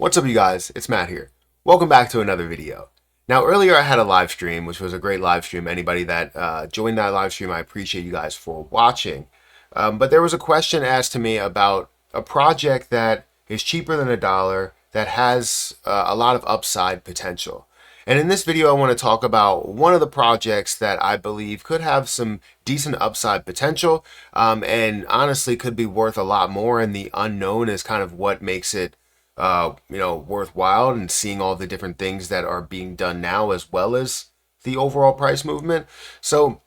What's up, you guys? It's Matt here. Welcome back to another video. Now, earlier I had a live stream, which was a great live stream. Anybody that joined that live stream, I appreciate you guys for watching. But there was a question asked to me about a project that is cheaper than $1 that has a lot of upside potential. And in this video, I want to talk about one of the projects that I believe could have some decent upside potential, and honestly could be worth a lot more. And the unknown is kind of what makes it worthwhile, and seeing all the different things that are being done now as well as the overall price movement. So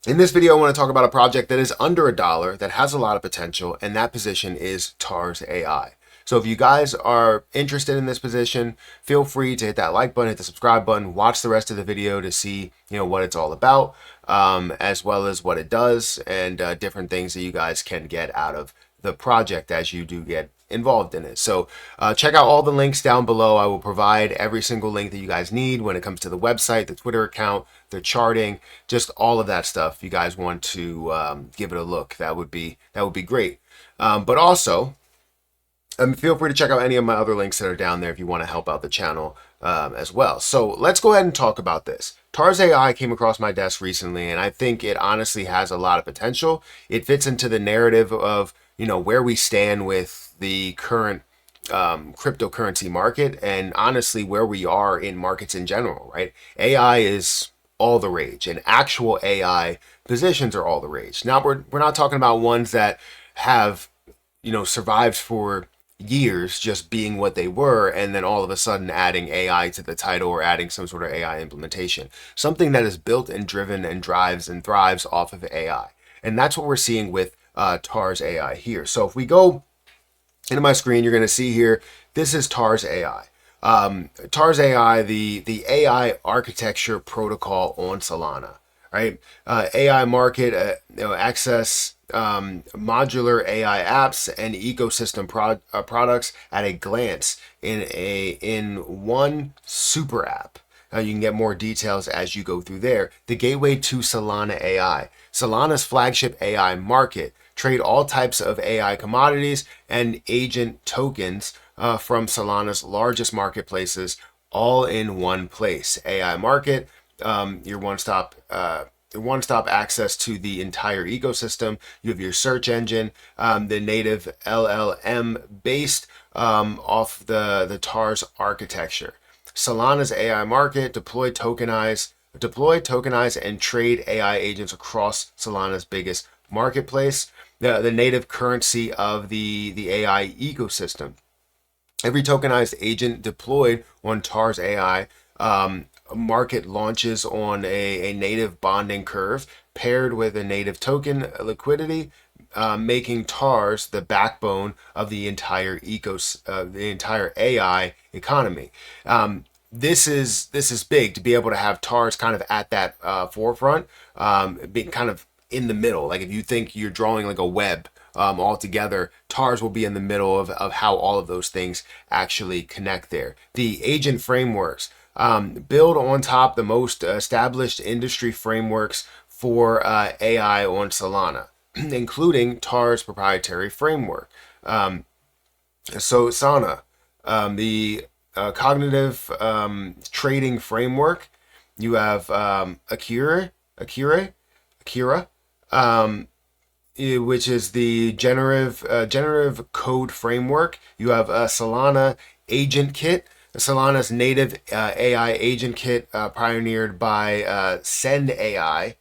in this video, I want to talk about a project that is under $1 that has a lot of potential, and that position is TARS AI. So if you guys are interested in this position, feel free to hit that like button, hit the subscribe button, watch the rest of the video to see what it's all about, as well as what it does and different things that you guys can get out of the project as you do get involved in it. So check out all the links down below. I will provide every single link that you guys need when it comes to the website, the Twitter account, the charting, just all of that stuff. If you guys want to give it a look, that would be great. But also, feel free to check out any of my other links that are down there if you want to help out the channel as well. So let's go ahead and talk about this. TARS AI came across my desk recently, and I think it honestly has a lot of potential. It fits into the narrative of where we stand with the current cryptocurrency market, and honestly where we are in markets in general, right? AI is all the rage, and actual AI positions are all the rage. Now we're not talking about ones that have survived for years just being what they were, and then all of a sudden adding AI to the title or adding some sort of AI implementation. Something that is built and driven and drives and thrives off of AI. And that's what we're seeing with TARS AI here. So if we go into my screen, you're going to see here, this is TARS AI. TARS AI, the AI architecture protocol on Solana, right? AI market, access modular AI apps and ecosystem products at a glance in one super app. You can get more details as you go through there. The gateway to Solana AI. Solana's flagship AI market. Trade all types of AI commodities and agent tokens from Solana's largest marketplaces, all in one place. AI market, your one-stop access to the entire ecosystem. You have your search engine, the native LLM based off the TARS architecture. Solana's AI market, deploy, tokenize, and trade AI agents across Solana's biggest marketplace. The native currency of the AI ecosystem. Every tokenized agent deployed on TARS AI market launches on a native bonding curve paired with a native token liquidity, making TARS the backbone of the entire the entire AI economy. This is big to be able to have TARS kind of at that forefront, being kind of in the middle. Like if you think you're drawing like a web all together, TARS will be in the middle of how all of those things actually connect there. The agent frameworks. Build on top the most established industry frameworks for AI on Solana, including TARS proprietary framework. So Sana, the cognitive trading framework. You have Akira, which is the generative code framework. You have Solana Agent Kit. Solana's native AI agent kit, pioneered by Send AI.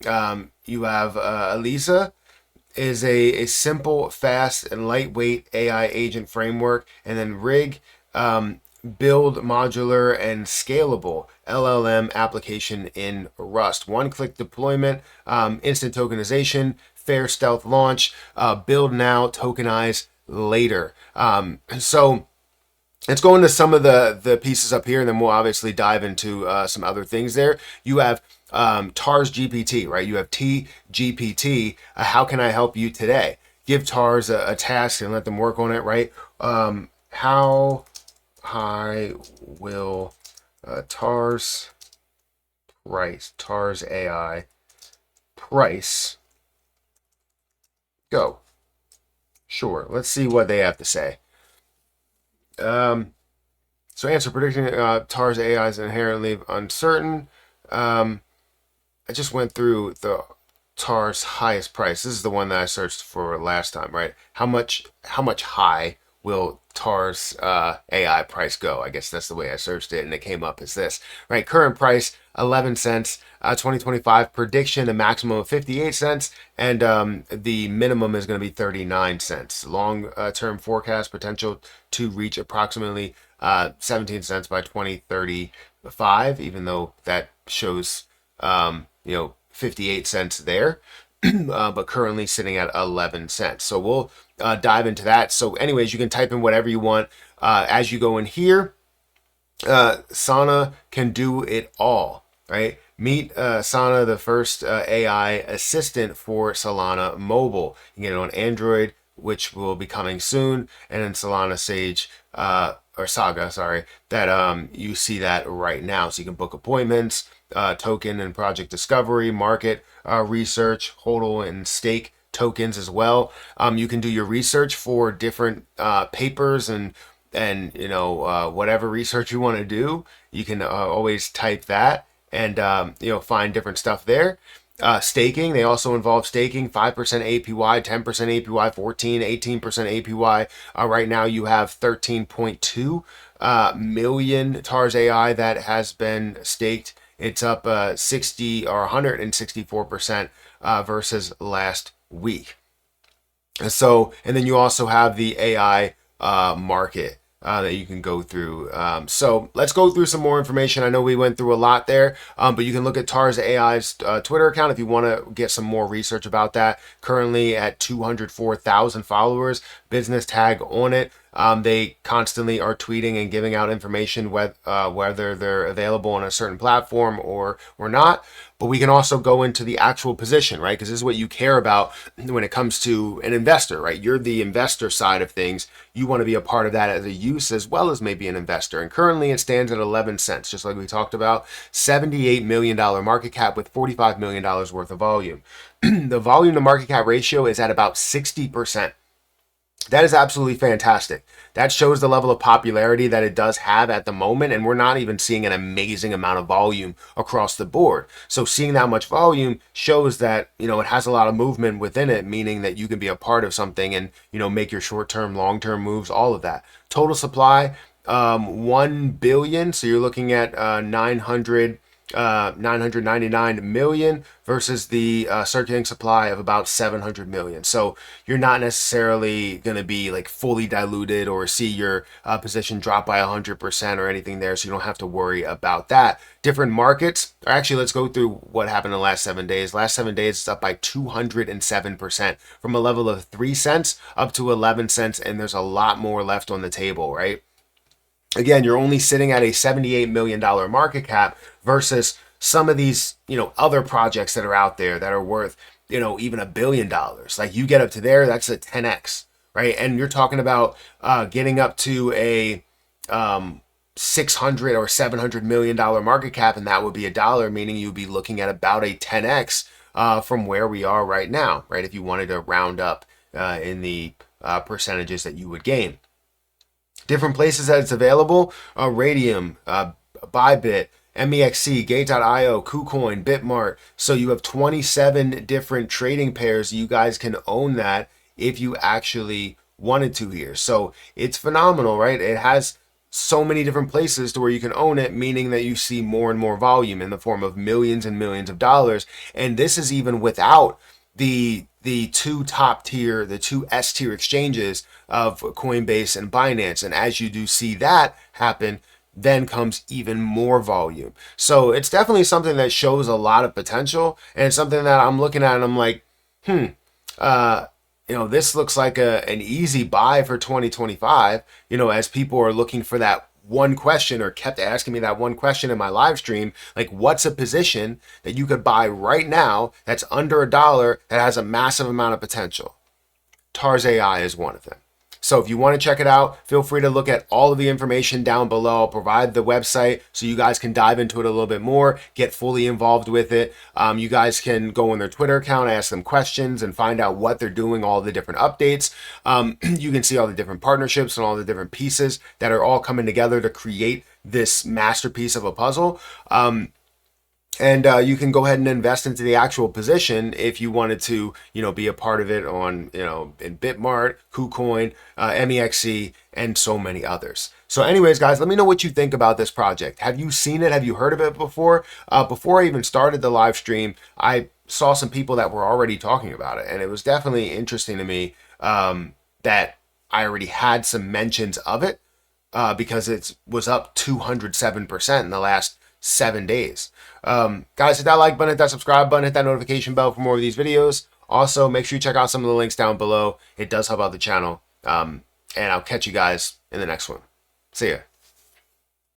You have Elisa, is a simple, fast, and lightweight AI agent framework. And then Rig, build modular and scalable LLM application in Rust. One-click deployment, instant tokenization, fair stealth launch, build now, tokenize later. So let's go into some of the pieces up here, and then we'll obviously dive into some other things there. You have TARS GPT, right? You have TGPT. How can I help you today? Give TARS a task and let them work on it, right? How high will TARS AI price go? Sure. Let's see what they have to say. So answer, predicting TAR's AI is inherently uncertain. I just went through the TAR's highest price. This is the one that I searched for last time, right? How much high will TAR's AI price go? I guess that's the way I searched it, and it came up as this, right? Current price 11 cents. 2025 prediction, a maximum of 58 cents, and the minimum is going to be 39 cents. Long-term forecast potential to reach approximately 17 cents by 2035, even though that shows 58 cents there, but currently sitting at 11 cents. So we'll dive into that. So anyways, you can type in whatever you want as you go in here. Sana can do it all, right? Meet Sana, the first AI assistant for Solana Mobile. You can get it on Android, which will be coming soon, and then Solana Sage or Saga, sorry, that you see that right now. So you can book appointments, token and project discovery, market research, HODL and stake tokens as well. You can do your research for different papers and whatever research you want to do. You can always type that and find different stuff there. Staking, they also involve staking, 5% APY, 10% APY, 14, 18% APY. Right now you have 13.2 million TARS AI that has been staked. It's up 60 or 164% versus last week. And then you also have the AI market that you can go through. So let's go through some more information. I know we went through a lot there, but you can look at TARS AI's Twitter account if you want to get some more research about that. Currently at 204,000 followers, business tag on it. They constantly are tweeting and giving out information whether they're available on a certain platform or not. But we can also go into the actual position, right? Because this is what you care about when it comes to an investor, right? You're the investor side of things. You want to be a part of that as a use as well as maybe an investor. And currently it stands at 11 cents, just like we talked about. $78 million market cap with $45 million worth of volume. The volume to market cap ratio is at about 60%. That is absolutely fantastic. That shows the level of popularity that it does have at the moment, and we're not even seeing an amazing amount of volume across the board. So seeing that much volume shows that, it has a lot of movement within it, meaning that you can be a part of something and, make your short-term, long-term moves, all of that. Total supply, 1 billion. So you're looking at 999 million versus the circulating supply of about 700 million. So you're not necessarily going to be like fully diluted or see your position drop by 100% or anything there. So you don't have to worry about that. Different markets. Actually, let's go through what happened in the last 7 days. Last 7 days, it's up by 207% from a level of 3 cents up to 11 cents. And there's a lot more left on the table, right? Again, you're only sitting at a $78 million market cap versus some of these, other projects that are out there that are worth, even $1 billion. Like you get up to there, that's a 10x, right? And you're talking about getting up to a 600 or $700 million market cap, and that would be $1, meaning you'd be looking at about a 10x from where we are right now, right? If you wanted to round up in the percentages that you would gain. Different places that it's available, Radium, Bybit, MEXC, Gate.io, KuCoin, Bitmart. So you have 27 different trading pairs. You guys can own that if you actually wanted to here. So it's phenomenal, right? It has so many different places to where you can own it, meaning that you see more and more volume in the form of millions and millions of dollars. And this is even without the two top tier, the two S tier exchanges of Coinbase and Binance. And as you do see that happen, then comes even more volume. So it's definitely something that shows a lot of potential, and it's something that I'm looking at and I'm like, this looks like an easy buy for 2025, as people are looking for that one question, or kept asking me that one question in my live stream, like what's a position that you could buy right now that's under $1 that has a massive amount of potential? TARS AI is one of them. So if you want to check it out, feel free to look at all of the information down below. I'll provide the website so you guys can dive into it a little bit more, get fully involved with it. You guys can go on their Twitter account, ask them questions, and find out what they're doing, all the different updates. You can see all the different partnerships and all the different pieces that are all coming together to create this masterpiece of a puzzle. And you can go ahead and invest into the actual position if you wanted to, be a part of it on, in Bitmart, KuCoin, MEXC, and so many others. So anyways, guys, let me know what you think about this project. Have you seen it? Have you heard of it before? Before I even started the live stream, I saw some people that were already talking about it. And it was definitely interesting to me that I already had some mentions of it because it was up 207% in the last 7 days. Guys, hit that like button, hit that subscribe button, hit that notification bell for more of these videos. Also, make sure you check out some of the links down below. It does help out the channel. And I'll catch you guys in the next one. See ya.